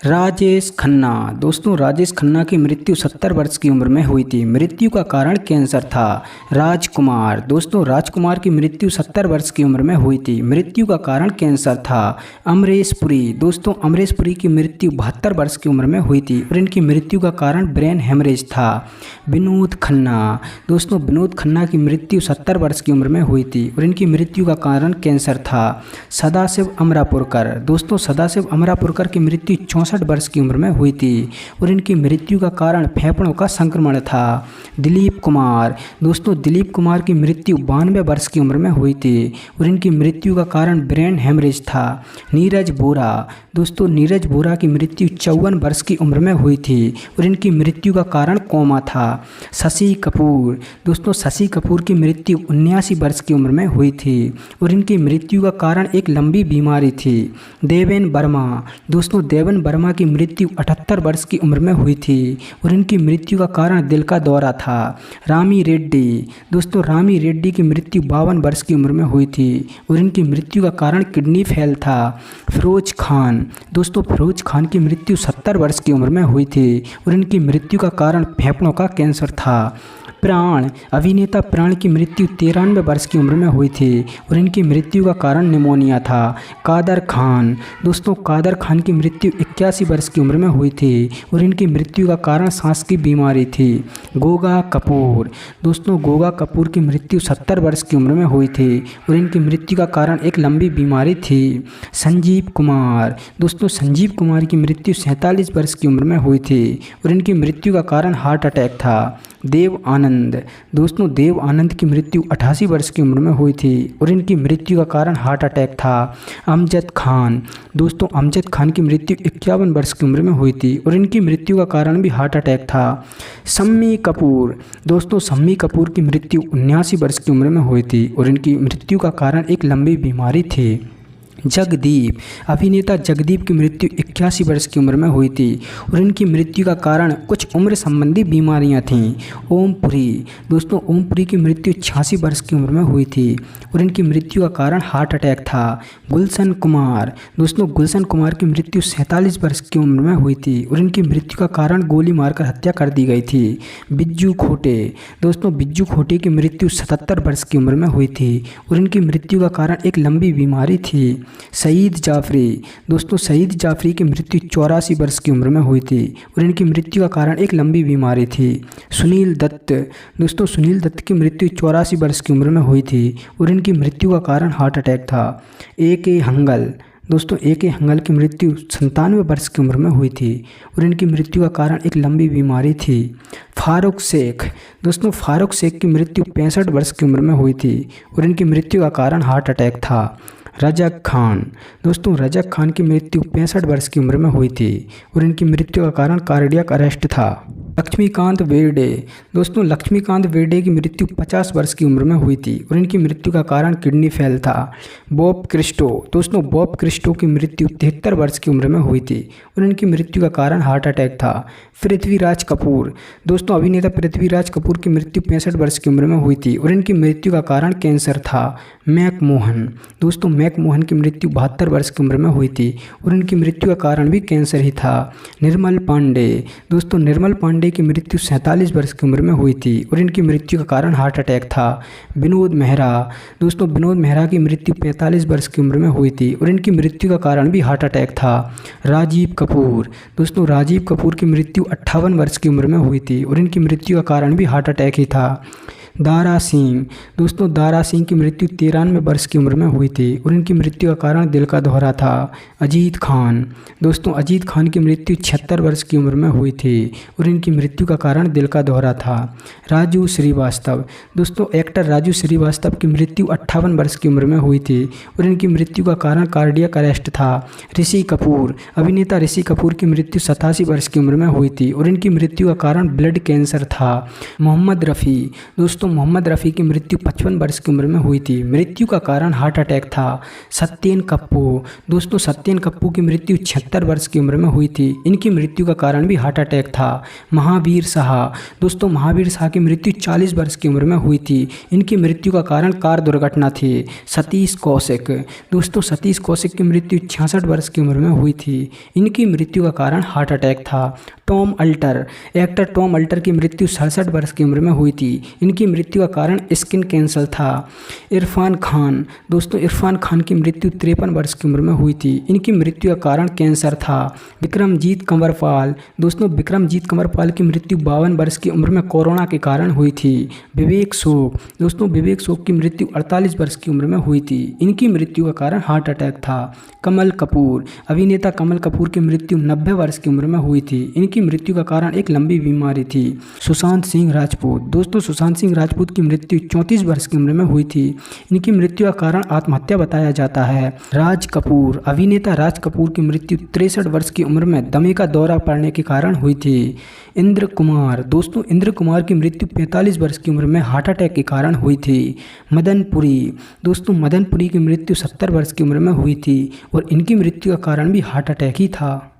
राजेश खन्ना। दोस्तों राजेश खन्ना की मृत्यु 70 वर्ष की उम्र में हुई थी। मृत्यु का कारण कैंसर था। राजकुमार। दोस्तों राजकुमार की मृत्यु 70 वर्ष की उम्र में हुई थी। मृत्यु का कारण कैंसर था। अमरीश पुरी। दोस्तों अमरीश पुरी की मृत्यु 72 वर्ष की उम्र में हुई थी और इनकी मृत्यु का कारण ब्रेन हेमरेज था। विनोद खन्ना। दोस्तों विनोद खन्ना की मृत्यु 70 वर्ष की उम्र में हुई थी और इनकी मृत्यु का कारण कैंसर था। सदाशिव अमरापुरकर। दोस्तों सदाशिव अमरापुरकर की मृत्यु 64 वर्ष की उम्र में हुई थी और इनकी मृत्यु का कारण फेफड़ों का संक्रमण था। दिलीप कुमार। दोस्तों दिलीप कुमार की मृत्यु 92 वर्ष की उम्र में हुई थी और इनकी मृत्यु का कारण ब्रेन हेमरेज था। नीरज बोरा। दोस्तों नीरज बोरा की मृत्यु 54 वर्ष की उम्र में हुई थी और इनकी मृत्यु का कारण कोमा था। शशि कपूर। दोस्तों शशि कपूर की मृत्यु 79 वर्ष की उम्र में हुई थी और इनकी मृत्यु का कारण एक लंबी बीमारी थी। देवेन वर्मा। दोस्तों देवेन वर्मा की मृत्यु 78 वर्ष की उम्र में हुई थी और इनकी मृत्यु का कारण दिल का दौरा था। रामी रेड्डी। दोस्तों रामी रेड्डी की मृत्यु 52 वर्ष की उम्र में हुई थी और इनकी मृत्यु का कारण किडनी फेल था। फिरोज खान। दोस्तों फिरोज खान की मृत्यु 70 वर्ष की उम्र में हुई थी और इनकी मृत्यु का कारण फेफड़ों का कैंसर था। प्राण। अभिनेता प्राण की मृत्यु 93 वर्ष की उम्र में हुई थी और इनकी मृत्यु का कारण निमोनिया था। कादर खान। दोस्तों कादर खान की मृत्यु 81 वर्ष की उम्र में हुई थी और इनकी मृत्यु का कारण सांस की बीमारी थी। गोगा कपूर। दोस्तों गोगा कपूर की मृत्यु 70 वर्ष की उम्र में हुई थी और इनकी मृत्यु का कारण एक लंबी बीमारी थी। संजीव कुमार। दोस्तों संजीव कुमार की मृत्यु 47 वर्ष की उम्र में हुई थी और इनकी मृत्यु का कारण हार्ट अटैक था। देव आनंद। दोस्तों देव आनंद की मृत्यु 88 वर्ष की उम्र में हुई थी और इनकी मृत्यु का कारण हार्ट अटैक था। अमजद खान। दोस्तों अमजद खान की मृत्यु 51 वर्ष की उम्र में हुई थी और इनकी मृत्यु का कारण भी हार्ट अटैक था। शम्मी कपूर। दोस्तों शम्मी कपूर की मृत्यु 79 वर्ष की उम्र में हुई थी और इनकी मृत्यु का कारण एक लंबी बीमारी थी। जगदीप। अभिनेता जगदीप की मृत्यु 81 वर्ष की उम्र में हुई थी और इनकी मृत्यु का कारण कुछ उम्र संबंधी बीमारियां थीं। ओमपुरी। दोस्तों ओमपुरी की मृत्यु 86 वर्ष की उम्र में हुई थी और इनकी मृत्यु का कारण हार्ट अटैक था। गुलशन कुमार। दोस्तों गुलशन कुमार की मृत्यु 47 वर्ष की उम्र में हुई थी और इनकी मृत्यु का कारण गोली मारकर हत्या कर दी गई थी। बिज्जू खोटे। दोस्तों बिज्जू खोटे की मृत्यु 77 वर्ष की उम्र में हुई थी और इनकी मृत्यु का कारण एक लंबी बीमारी थी। सईद जाफरी। दोस्तों सईद जाफरी की मृत्यु 84 वर्ष की उम्र में हुई थी और इनकी मृत्यु का कारण एक लंबी बीमारी थी। सुनील दत्त। दोस्तों सुनील दत्त की मृत्यु 84 वर्ष की उम्र में हुई थी और इनकी मृत्यु का कारण हार्ट अटैक था। ए.के. हंगल। दोस्तों ए.के. हंगल की मृत्यु 97 वर्ष की उम्र में हुई थी और इनकी मृत्यु का कारण एक लंबी बीमारी थी। फारूक शेख। दोस्तों फारूक शेख की मृत्यु 65 वर्ष की उम्र में हुई थी और इनकी मृत्यु का कारण हार्ट अटैक था। रजक खान। दोस्तों रजक खान की मृत्यु 65 वर्ष की उम्र में हुई थी और इनकी मृत्यु का कारण कार्डियक अरेस्ट था। लक्ष्मीकांत बेर्डे। दोस्तों लक्ष्मीकांत बेर्डे की मृत्यु 50 वर्ष की उम्र में हुई थी और इनकी मृत्यु का कारण किडनी फेल था। Bob Christo. दोस्तों बॉब क्रिस्टो की मृत्यु 73 वर्ष की उम्र में हुई थी और इनकी मृत्यु का कारण हार्ट अटैक था। पृथ्वीराज कपूर। दोस्तों अभिनेता पृथ्वीराज कपूर की मृत्यु 65 वर्ष की उम्र में हुई थी और इनकी मृत्यु का कारण कैंसर था। मैकमोहन। दोस्तों मैकमोहन की मृत्यु 72 वर्ष की उम्र में हुई थी और इनकी मृत्यु का कारण भी कैंसर ही था। निर्मल पांडे। दोस्तों निर्मल पांडे की मृत्यु 47 वर्ष की उम्र में हुई थी और इनकी मृत्यु का कारण हार्ट अटैक था। विनोद मेहरा। दोस्तों विनोद मेहरा की मृत्यु 45 वर्ष की उम्र में हुई थी और इनकी मृत्यु का कारण भी हार्ट अटैक था। राजीव कपूर। दोस्तों राजीव कपूर की मृत्यु 58 वर्ष की उम्र में हुई थी और इनकी मृत्यु का कारण भी हार्ट अटैक ही था। दारा सिंह। दोस्तों दारा सिंह की मृत्यु 93 वर्ष की उम्र में हुई थी और इनकी मृत्यु का कारण दिल का दौरा था। अजीत खान। दोस्तों अजीत खान की मृत्यु 76 वर्ष की उम्र में हुई थी और इनकी मृत्यु का कारण दिल का दौरा था। राजू श्रीवास्तव। दोस्तों एक्टर राजू श्रीवास्तव की मृत्यु 58 वर्ष की उम्र में हुई थी और इनकी मृत्यु का कारण कार्डियक अरेस्ट था। ऋषि कपूर। अभिनेता ऋषि कपूर की मृत्यु 87 वर्ष की उम्र में हुई थी और इनकी मृत्यु का कारण ब्लड कैंसर था। मोहम्मद रफ़ी। दोस्तों मोहम्मद रफ़ी की मृत्यु 55 वर्ष की उम्र में हुई थी। मृत्यु का कारण हार्ट अटैक था। सत्येन कप्पू। दोस्तों सत्येन कप्पू की मृत्यु 76 वर्ष की उम्र में हुई थी। इनकी मृत्यु का कारण भी हार्ट अटैक था। महावीर शाह। दोस्तों महावीर शाह की मृत्यु 40 वर्ष की उम्र में हुई थी। इनकी मृत्यु का कारण कार दुर्घटना थी। सतीश कौशिक। दोस्तों सतीश कौशिक की मृत्यु 66 वर्ष की उम्र में हुई थी। इनकी मृत्यु का कारण हार्ट अटैक था। Tom alter. Actor Tom alter की मृत्यु 67 वर्ष की उम्र में हुई थी। इनकी मृत्यु का कारण स्किन कैंसर था। इरफान खान। दोस्तों इरफान खान की मृत्यु 53 वर्ष की उम्र में हुई थी। इनकी मृत्यु का कारण कैंसर था। विक्रमजीत कंवरपाल। दोस्तों विक्रमजीत कंवरपाल की मृत्यु 52 वर्ष की उम्र में कोरोना के कारण हुई थी। विवेक शोक। दोस्तों विवेक शोक की मृत्यु 48 वर्ष की उम्र में हुई थी। इनकी मृत्यु का कारण हार्ट अटैक था। कमल कपूर। अभिनेता कमल कपूर की मृत्यु 90 वर्ष की उम्र में हुई थी। इनकी मृत्यु का कारण एक लंबी बीमारी थी। सुशांत सिंह राजपूत। दोस्तों सुशांत सिंह राजपूत की मृत्यु 34 वर्ष की उम्र में हुई थी। इनकी मृत्यु का कारण आत्महत्या बताया जाता है। राज कपूर। अभिनेता राज कपूर की मृत्यु 63 वर्ष की उम्र में दमे का दौरा पड़ने के कारण हुई थी। इंद्र कुमार। दोस्तों इंद्र कुमार की मृत्यु 45 वर्ष की उम्र में हार्ट अटैक के कारण हुई थी। मदन पुरी। दोस्तों मदन पुरी की मृत्यु 70 वर्ष की उम्र में हुई थी और इनकी मृत्यु का कारण भी हार्ट अटैक ही था।